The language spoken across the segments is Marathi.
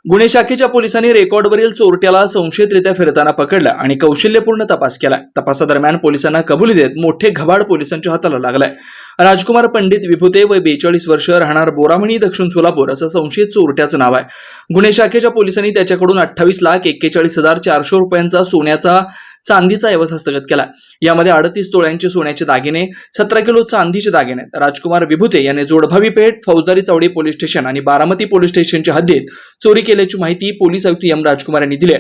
गुन्हे शाखेच्या पोलिसांनी रेकॉर्डवरील चोरट्याला संशयितरित्या फिरताना पकडलं आणि कौशल्यपूर्ण तपास केलाय। तपासादरम्यान पोलिसांना कबुली देत मोठे घबाड पोलिसांच्या हाताला लागलाय। राजकुमार पंडित विभूते वय 42 वर्ष, राहणार बोरामणी, दक्षिण सोलापूर असं संशयित चोरट्याचं नाव आहे। गुन्हे शाखेच्या पोलिसांनी त्याच्याकडून 28,41,400 रुपयांचा सोन्याचा चांदीचा ऐवज हस्तगत केला। यामध्ये 38 तोळ्यांचे सोन्याचे दागिने, 17 किलो चांदीचे दागिने। राजकुमार विभूते याने जोडभावी पेठ, फौजदारी चौडी पोलीस स्टेशन आणि बारामती पोलीस स्टेशनच्या हद्दीत चोरी केल्याची माहिती पोलीस आयुक्त एम राजकुमार यांनी दिली।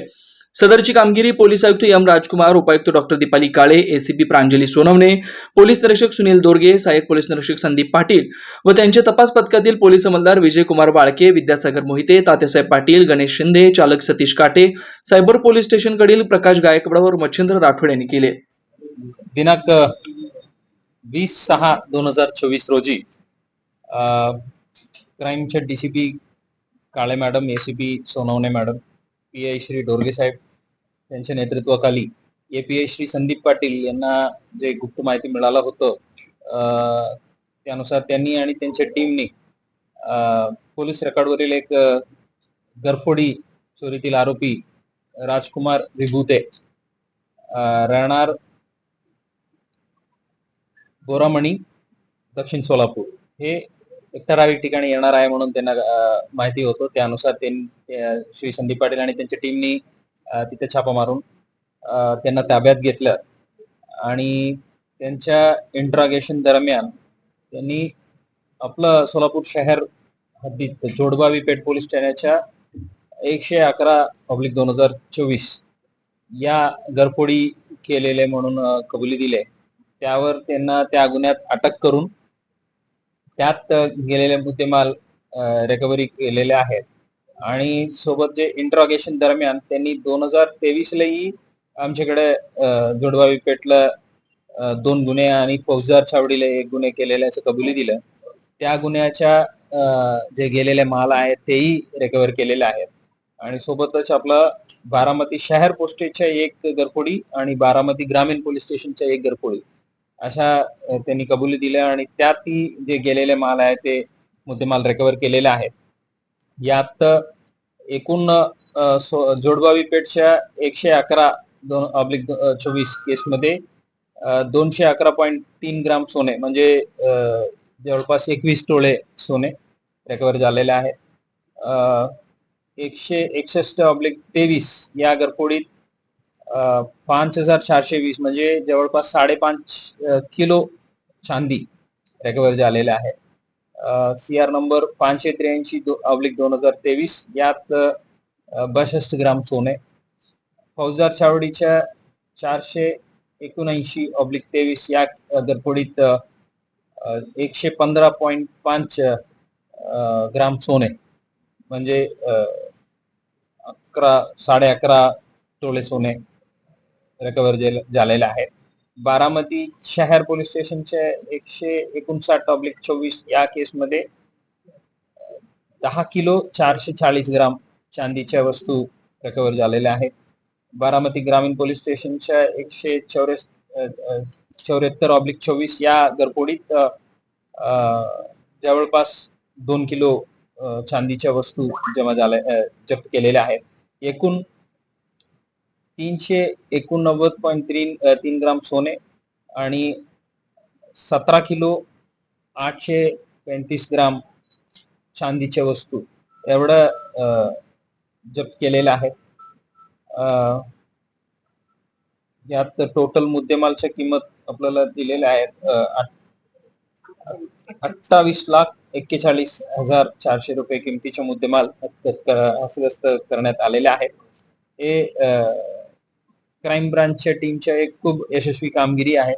सदरची कामगिरी पोलीस आयुक्त एम राजकुमार, उपायुक्त डॉक्टर दीपाली काळे, एसीपी प्रांजली सोनवणे, पोलीस निरीक्षक सुनील दोरगे, सहाय्यक पोलीस निरीक्षक संदीप पाटील व त्यांचे तपास पथकातील पोलीस अंमलदार विजयकुमार बाळके, विद्यासागर मोहिते, तात्यासाहेब पाटील, गणेश शिंदे, चालक सतीश काटे, सायबर पोलीस स्टेशनकडील प्रकाश गायकवाड व मच्छिंद्र राठोड यांनी केले। दिनांक 20/6/2024 रोजी क्राईमचे DCP Kale madam, ACP Sonawane madam, PI Shri Dorge साहेब यांच्या नेतृत्वाखाली एपीआय श्री संदीप पाटील यांना जे गुप्त माहिती मिळालं होतं त्यानुसार त्यांनी आणि त्यांच्या टीमने पोलीस रेकॉर्डवरील एक घरफोडी चोरीतील आरोपी राजकुमार विभूते, राहणार बोरामणी, दक्षिण सोलापूर, हे एक ठराविक ठिकाणी येणार आहे म्हणून त्यांना माहिती होतं। त्यानुसार श्री संदीप पाटील आणि त्यांच्या टीमनी तिथे छापा मारून त्यांना ताब्यात घेतलं आणि त्यांच्या इंट्रॉगेशन दरम्यान त्यांनी आपलं सोलापूर शहर हद्दीत जोडबावी पेठ पोलीस ठाण्याच्या 111/2024 या घरफोडी केलेले म्हणून कबुली दिले। त्यावर त्यांना त्या गुन्ह्यात अटक करून त्यात गेलेले मुद्देमाल रिकव्हरी केलेले आहेत आणि सोबत जे इंट्रॉगेशन दरम्यान त्यांनी 2023लाही आमच्याकडे जोडबावी पेठला 2 गुन्हे आणि फौजदार छावडीला 1 गुन्हे केलेल्याचं कबुली दिलं। त्या गुन्ह्याच्या जे गेलेले माल आहेत तेही रिकव्हर केलेले आहेत आणि सोबतच आपलं बारामती शहर पोस्टेजच्या 1 घरफोडी आणि बारामती ग्रामीण पोलीस स्टेशनच्या 1 घरफोडी अशा त्यांनी कबुली दिल्या आणि त्यातही जे गेलेले माल आहे ते मुद्देमाल रिकव्हर केलेले आहेत। यात एकूण जोडबावी पेठच्या 111/2024 केसमध्ये 211.3 ग्राम सोने म्हणजे जवळपास 21 तोळे सोने रिकव्हर झालेले आहेत। 161/23 या घरफोडीत 5,420 म्हणजे जवळपास 5.5 किलो चांदी रिकव्हर झालेले आहे। CR नंबर 583/2023 यात 62 ग्राम सोने। फौजदार छावडीच्या 479/23 या घरफोडीत 115.5 ग्राम सोने म्हणजे 11.5 तोळे सोने रिकव्हर झालेले आहेत। बारामती शहर पोलीस स्टेशनच्या 159/24 या केसमध्ये 10 किलो 440 ग्राम चांदीच्या वस्तू रिकव्हर झालेल्या आहेत। बारामती ग्रामीण पोलीस स्टेशनच्या 174/24 या घरफोडीत जवळपास 2 किलो चांदीच्या वस्तू जप्त केलेल्या आहेत। एकूण 389.3 ग्राम सोने आणि 17 किलो 835 ग्राम चांदीच्या वस्तू एवढं जप्त केलेलं आहे। यात टोटल मुद्देमालच्या किंमत आपल्याला दिलेल्या आहेत 28,41,400 रुपये किमतीचे मुद्देमाल हस्तगत करण्यात आलेले आहेत। हे क्राईम ब्रांचच्या टीमच्या एक खूप यशस्वी कामगिरी आहे।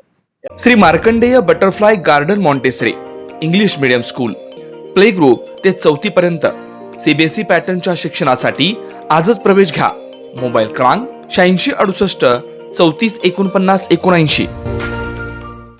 Shri Markandey butterfly garden Montessori English medium school, play group ते 4थी पर्यंत सीबीएसई पॅटर्नच्या शिक्षणासाठी आजच प्रवेश घ्या। मोबाईल क्रमांक 8668 34 49 79।